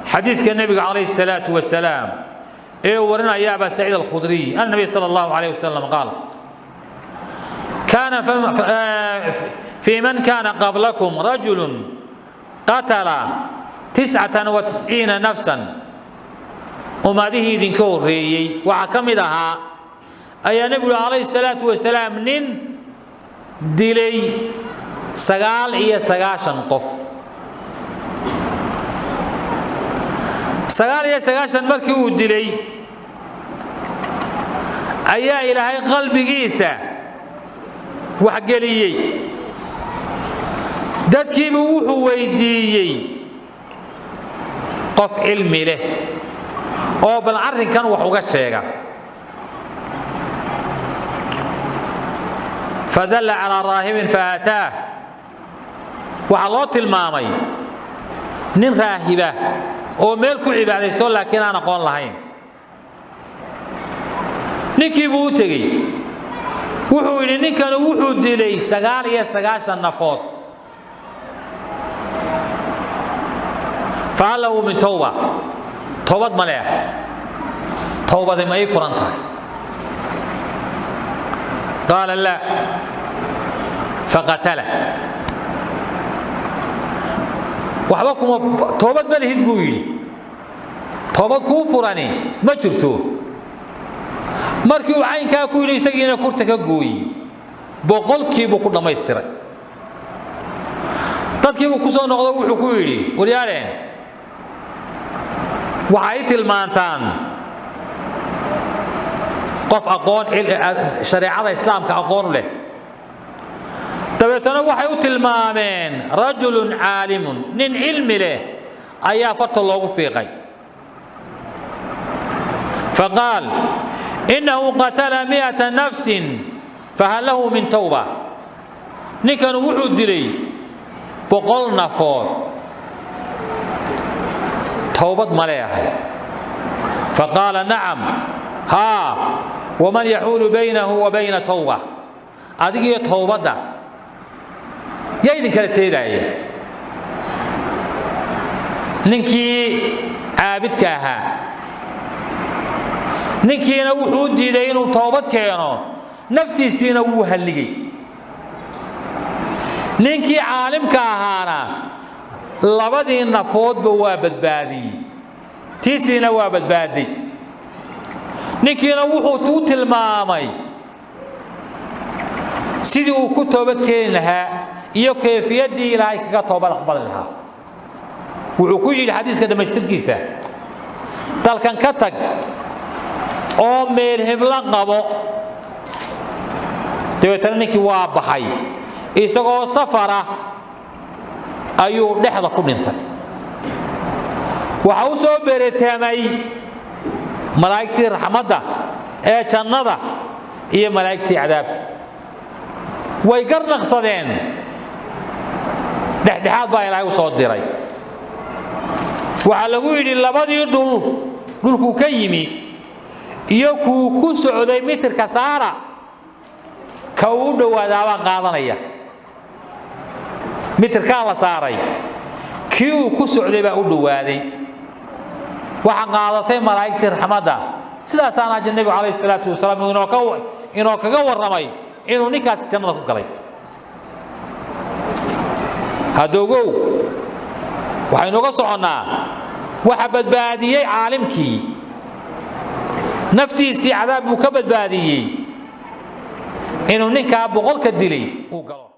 حديث النبي عليه الصلاة والسلام ورنا يا أبا سعيد الخدري النبي صلى الله عليه وسلم قال كان في من كان قبلكم رجل قتل 99 نفسا وما ذي ذنكور ريي وعكمدها أي النبي عليه الصلاة والسلام نين دلي سقال إيا سقاشن قف سقال إيا سقاشن مركي ودلي أيا إلهي قلبي قيسة وحقليي دادكي بوحو ويديي قف علمي له أو بالعرض كان وحوق الشيغة فدل على راهب فأتاه وعلوت المامي نين راهبة أو ملكو عبادة لكن أنا قول لهين نكي بوتغي وحو إلي نكان وحو ديلي سقال سقاش النفوت فعله من توبة مليح توبة ما يفرنتها قال لا فقتله وحبكم توبة ملهد بويلي توبة كوفراني ما جرتوه markii uu caynka ku yiri isagiina kurta ka gooyay boqolkiiba ku dhamaystiray dadkii uu ku soo noqday wuxuu ku yiri wariyaaleen waxay tilmaantaan qof aqoon shariicada islaamka aqoon leh dabeetana waxay u tilmaameen rajulun caalimun nin cilmi leh ayaa farta loogu fiiqay faqal إنه قتل 100 نفس فهل له من توبة نكن وحود لي بقول نفور توبة مليحة فقال نعم ها ومن يحول بينه وبين توبة هذه توبة ده يا كالتيداي نكي عابد كاها ninkiina wuxuu diiday inuu toobad keeno naftiisina wuu haligay ninkii caalimka ahaana labadii nafoodba waa badbaadiyay tiisina waa badbaadi ninkiina wuxuu u tilmaamay sidii uu ku toobad keeni lahaa iyo kayfiyadii ilaahay kaga toobad aqbali lahaa wuxuu ku yiri xadiiska dhamaystirkiisa dalkan ka tag oo meel hebla qabo dabeetana ninkii waa baxay isagoo safara ayuu dhexda ku dhintay waxa uu soo beeretamay malaa'iktii raxmadda ee jannada iyo malaa'iktii cadaabta way garnaqsadeen dhexdhexaad baa ilaahay u soo diray waxa lagu yiri labadii dhulku ka yimi iyo ku socday mitirka saara ka uu dhawaadaaba qaadanaya mitirka la saaray kii uu ku socday baa u dhawaaday waxa qaadatay malaa'iktii raxmadda sidaas aan nabiga kaleey salaatu wasalaam inoo kaga waramay inuu ninkaas jannada ku galay hadoogow waxaynu uga soconaa waxa badbaadiyay caalimkii naftiisii cadaab buu ka badbaadiyay inuu ninka boqolka dilay uu galo